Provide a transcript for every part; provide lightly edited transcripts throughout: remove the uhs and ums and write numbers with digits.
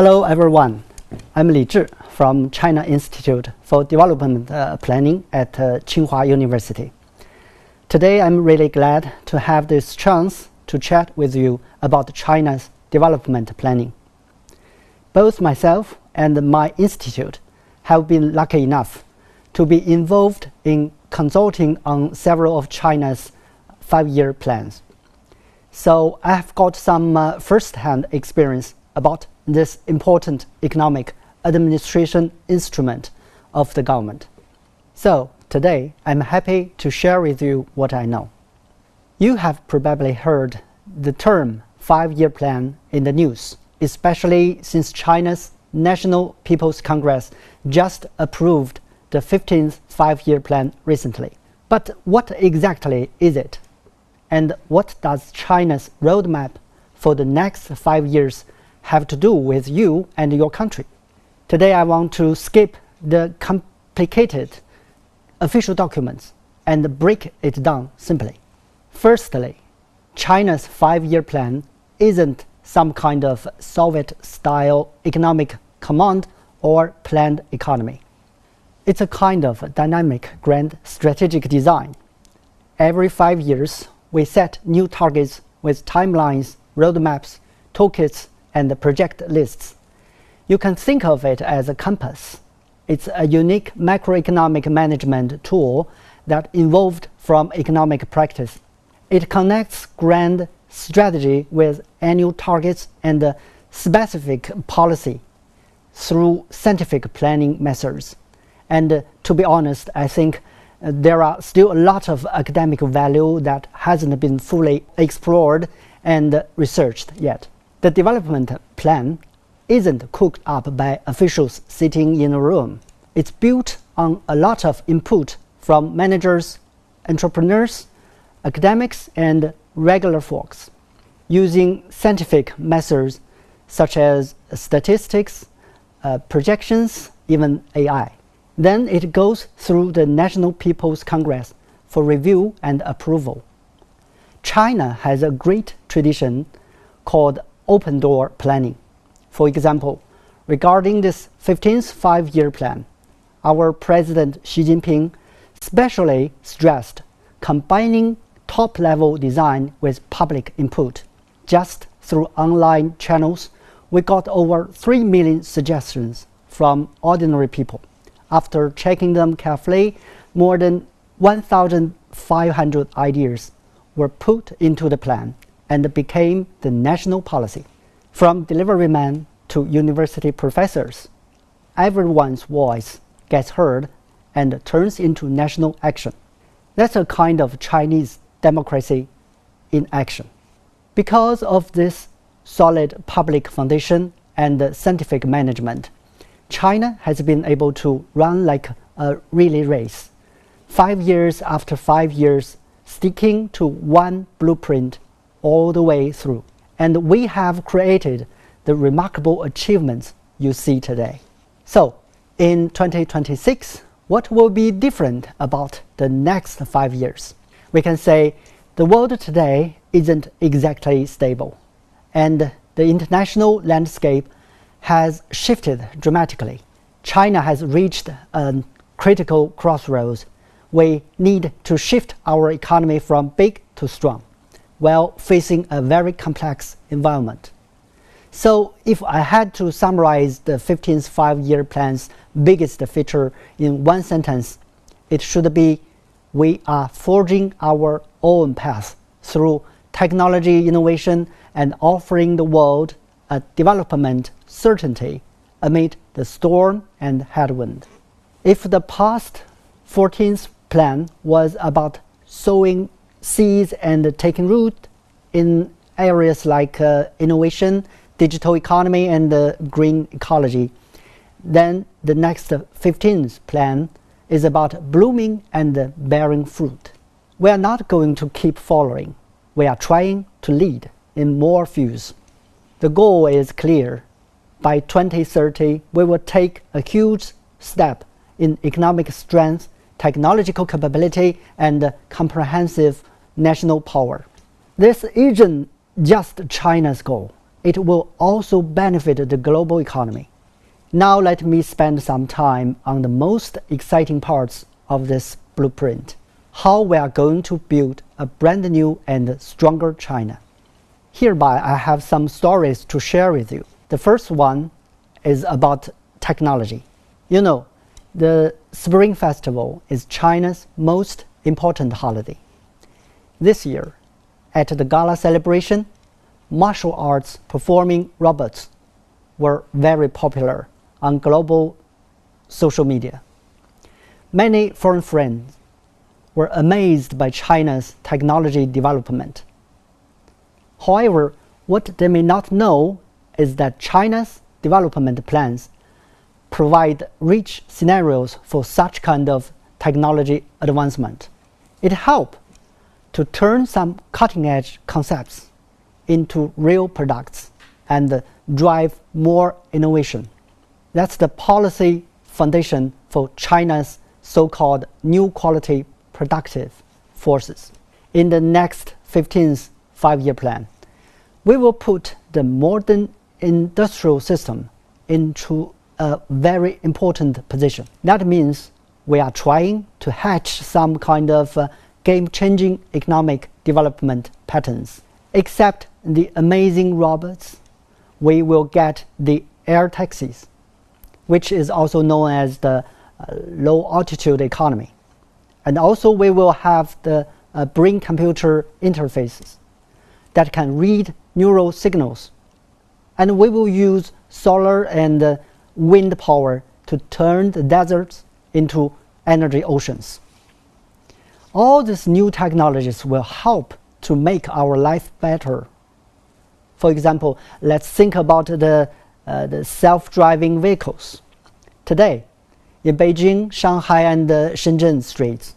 Hello everyone, I'm Li Zhi from China Institute for Development Planning at Tsinghua University. Today I'm really glad to have this chance to chat with you about China's development planning. Both myself and my institute have been lucky enough to be involved in consulting on several of China's 5-year plans. So I have got some first-hand experience about this important economic administration instrument of the government. So today I'm happy to share with you what I know. You have probably heard the term 5-year plan in the news, especially since China's National People's Congress just approved the 15th 5-year plan recently. But what exactly is it? And what does China's roadmap for the next 5 years have to do with you and your country? Today I want to skip the complicated official documents and break it down simply. Firstly, China's 5-year plan isn't some kind of Soviet-style economic command or planned economy. It's a kind of dynamic grand strategic design. Every 5 years, we set new targets with timelines, roadmaps, toolkits, and project lists. You can think of it as a compass. It's a unique macroeconomic management tool that evolved from economic practice. It connects grand strategy with annual targets and specific policy through scientific planning methods. And to be honest, I think there are still a lot of academic value that hasn't been fully explored and researched yet. The development plan isn't cooked up by officials sitting in a room. It's built on a lot of input from managers, entrepreneurs, academics, and regular folks, using scientific methods such as statistics, projections, even AI. Then it goes through the National People's Congress for review and approval. China has a great tradition called open-door planning. For example, regarding this 15th 5-year plan, our President Xi Jinping specially stressed combining top-level design with public input. Just through online channels, we got over 3 million suggestions from ordinary people. After checking them carefully, more than 1,500 ideas were put into the plan and became the national policy. From deliverymen to university professors, everyone's voice gets heard and turns into national action. That's a kind of Chinese democracy in action. Because of this solid public foundation and scientific management, China has been able to run like a relay race, 5 years after 5 years, sticking to one blueprint all the way through. And we have created the remarkable achievements you see today. So, in 2026, what will be different about the next 5 years? We can say the world today isn't exactly stable, and the international landscape has shifted dramatically. China has reached a critical crossroads. We need to shift our economy from big to strong, while facing a very complex environment. So if I had to summarize the 15th 5-year plan's biggest feature in one sentence, it should be: we are forging our own path through technology innovation and offering the world a development certainty amid the storm and headwind. If the past 14th plan was about sowing seeds and taking root in areas like innovation, digital economy, and green ecology, then the next 15th plan is about blooming and bearing fruit. We are not going to keep following. We are trying to lead in more fields. The goal is clear. By 2030, we will take a huge step in economic strength, technological capability, and comprehensive national power. This isn't just China's goal. it will also benefit the global economy. Now let me spend some time on the most exciting parts of this blueprint, how we are going to build a brand new and stronger China. Hereby, I have some stories to share with you. The first one is about technology. You know, the Spring Festival is China's most important holiday. This year, at the gala celebration, martial arts performing robots were very popular on global social media. Many foreign friends were amazed by China's technology development. However, what they may not know is that China's development plans provide rich scenarios for such kind of technology advancement. It helps to turn some cutting-edge concepts into real products and drive more innovation. That's the policy foundation for China's so-called new quality productive forces. In the next 15th five-year plan, we will put the modern industrial system into a very important position. That means we are trying to hatch some kind of game-changing economic development patterns. Except the amazing robots, we will get the air taxis, which is also known as the low-altitude economy. And also we will have the brain-computer interfaces that can read neural signals. And we will use solar and wind power to turn the deserts into energy oceans. All these new technologies will help to make our life better. For example, let's think about the self-driving vehicles. Today, in Beijing, Shanghai, and Shenzhen streets,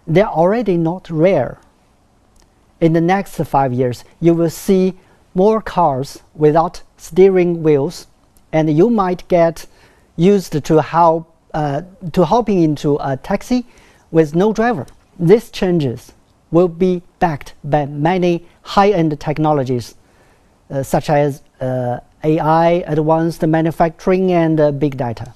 they are already not rare. In the next 5 years, you will see more cars without steering wheels, and you might get used to hopping into a taxi with no driver. These changes will be backed by many high-end technologies such as AI, advanced manufacturing, and big data.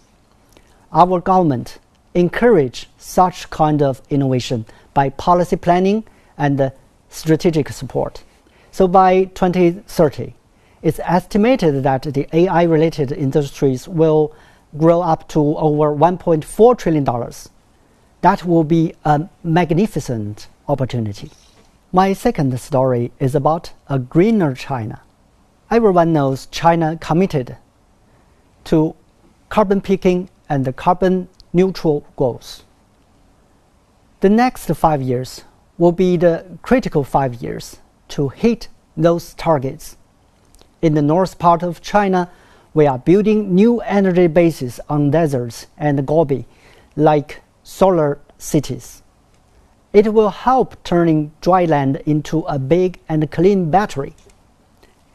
Our government encourage such kind of innovation by policy planning and strategic support. So by 2030, it's estimated that the AI-related industries will grow up to over $1.4 trillion. That will be a magnificent opportunity. My second story is about a greener China. Everyone knows China committed to carbon peaking and carbon neutral goals. The next 5 years will be the critical 5 years to hit those targets. In the north part of China, we are building new energy bases on deserts and gobi, like solar cities. It will help turning dry land into a big and clean battery.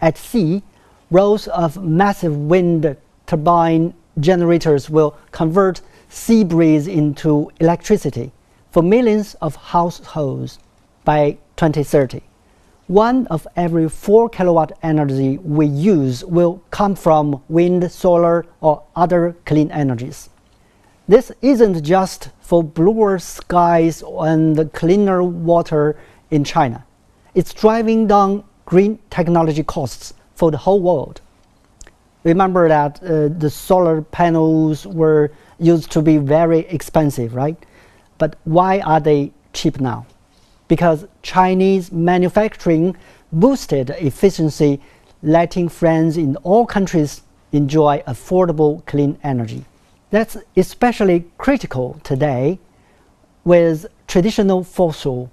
At sea, rows of massive wind turbine generators will convert sea breeze into electricity for millions of households by 2030. 1 of every 4 kilowatt energy we use will come from wind, solar, or other clean energies. This isn't just for bluer skies and cleaner water in China. It's driving down green technology costs for the whole world. Remember that the solar panels were used to be very expensive, right? But why are they cheap now? Because Chinese manufacturing boosted efficiency, letting friends in all countries enjoy affordable clean energy. That's especially critical today with traditional fossil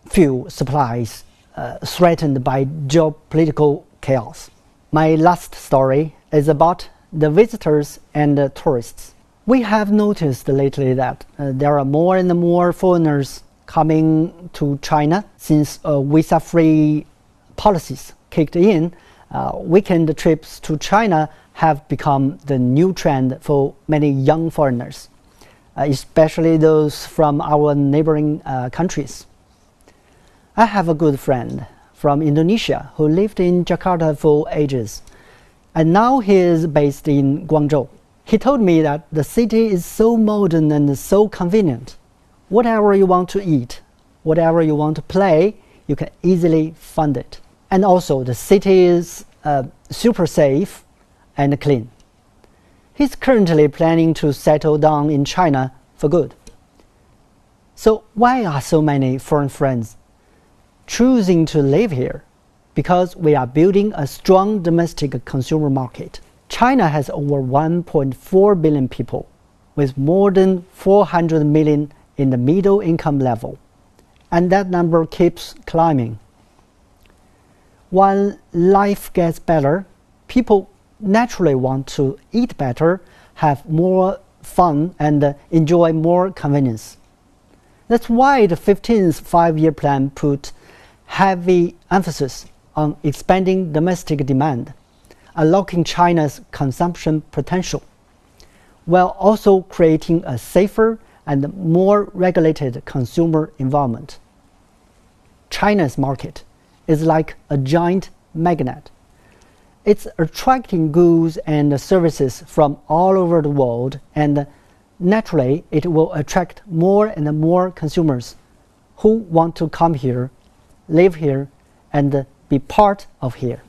fuel supplies threatened by geopolitical chaos. My last story is about the visitors and the tourists. We have noticed lately that there are more and more foreigners coming to China since visa-free policies kicked in. Weekend trips to China have become the new trend for many young foreigners, especially those from our neighboring countries. I have a good friend from Indonesia who lived in Jakarta for ages. And now he is based in Guangzhou. He told me that the city is so modern and so convenient. Whatever you want to eat, whatever you want to play, you can easily find it. And also the city is super safe and clean. He's currently planning to settle down in China for good. So why are so many foreign friends choosing to live here? Because we are building a strong domestic consumer market. China has over 1.4 billion people, with more than 400 million in the middle income level. And that number keeps climbing. When life gets better, people naturally want to eat better, have more fun, and enjoy more convenience. That's why the 15th five-year plan put heavy emphasis on expanding domestic demand, unlocking China's consumption potential, while also creating a safer and more regulated consumer environment. China's market is like a giant magnet. It's attracting goods and services from all over the world, and naturally it will attract more and more consumers who want to come here, live here, and be part of here.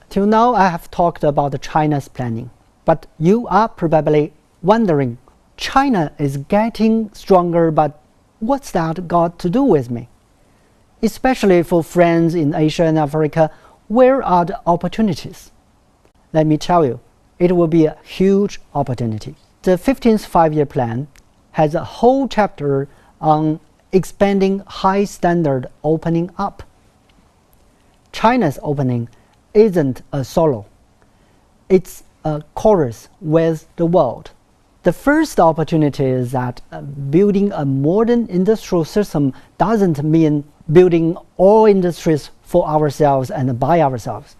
Till now I have talked about China's planning, but you are probably wondering, China is getting stronger, but what's that got to do with me? Especially for friends in Asia and Africa, where are the opportunities? Let me tell you, it will be a huge opportunity. The 15th five-year plan has a whole chapter on expanding high standard opening up. China's opening isn't a solo. It's a chorus with the world. The first opportunity is that building a modern industrial system doesn't mean building all industries for ourselves and by ourselves.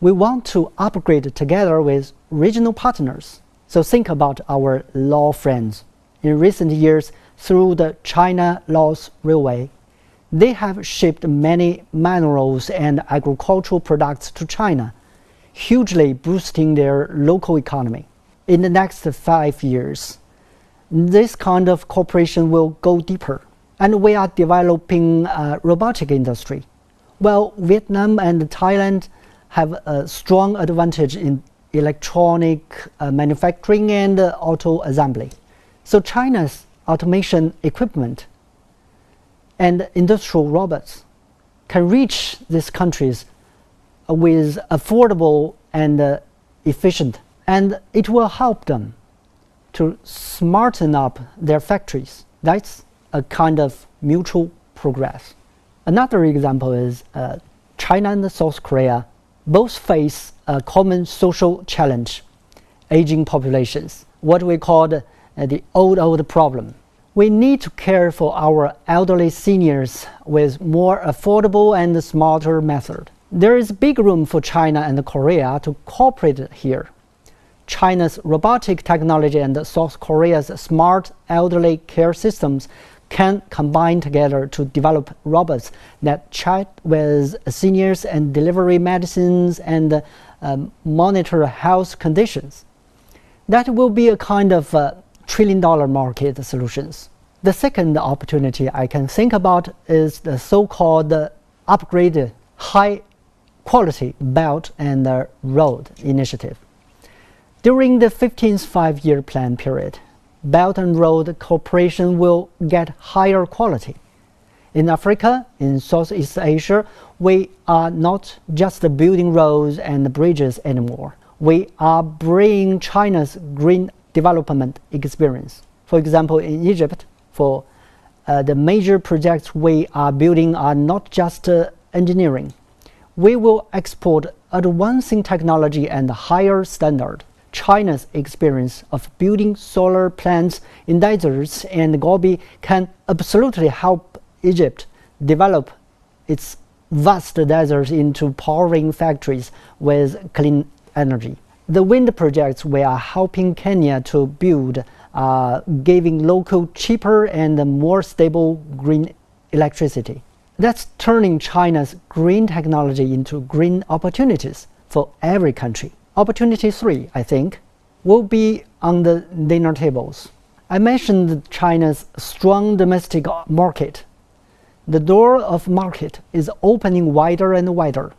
We want to upgrade together with regional partners. So think about our law friends. In recent years, through the China Laws Railway, they have shipped many minerals and agricultural products to China, hugely boosting their local economy. In the next 5 years, this kind of cooperation will go deeper, and we are developing a robotic industry. While Vietnam and Thailand have a strong advantage in electronic manufacturing and auto assembly. So China's automation equipment and industrial robots can reach these countries with affordable and efficient, and it will help them to smarten up their factories. That's a kind of mutual progress. Another example is China and South Korea both face a common social challenge, aging populations, what we call the old problem. We need to care for our elderly seniors with more affordable and smarter method. There is big room for China and Korea to cooperate here. China's robotic technology and South Korea's smart elderly care systems can combine together to develop robots that chat with seniors and deliver medicines and monitor health conditions. That will be a kind of trillion-dollar market solutions. The second opportunity I can think about is the so-called upgraded high-quality Belt and Road Initiative. During the 15th five-year plan period, Belt and Road cooperation will get higher quality. In Africa, in Southeast Asia, we are not just building roads and bridges anymore. We are bringing China's green development experience. For example, in Egypt, for the major projects we are building are not just engineering. We will export advancing technology and higher standard. China's experience of building solar plants in deserts and Gobi can absolutely help Egypt develop its vast deserts into powering factories with clean energy. The wind projects we are helping Kenya to build are giving local cheaper and more stable green electricity. That's turning China's green technology into green opportunities for every country. Opportunity 3, I think, will be on the dinner tables. I mentioned China's strong domestic market. The door of market is opening wider and wider.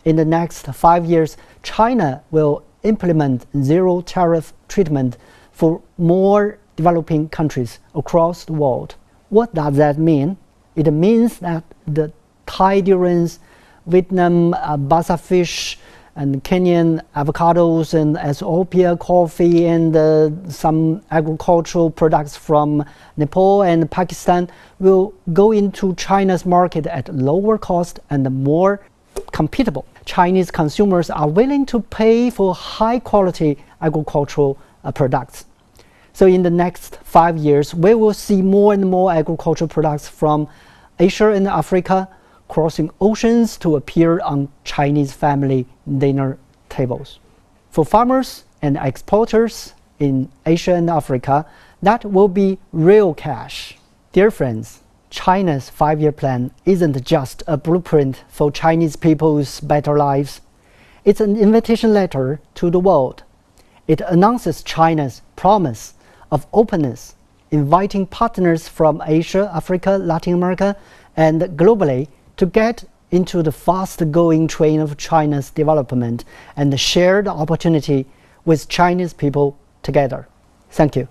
In the next 5 years, China will implement zero tariff treatment for more developing countries across the world. What does that mean? It means that the Thai durians, Vietnam basa fish, and Kenyan avocados and Ethiopia coffee and some agricultural products from Nepal and Pakistan will go into China's market at lower cost and more competitive. Chinese consumers are willing to pay for high quality agricultural products. So in the next 5 years, we will see more and more agricultural products from Asia and Africa crossing oceans to appear on Chinese family dinner tables. For farmers and exporters in Asia and Africa, that will be real cash. Dear friends, China's 5-year plan isn't just a blueprint for Chinese people's better lives. It's an invitation letter to the world. It announces China's promise of openness, inviting partners from Asia, Africa, Latin America, and globally to get into the fast-going train of China's development and share the opportunity with Chinese people together. Thank you.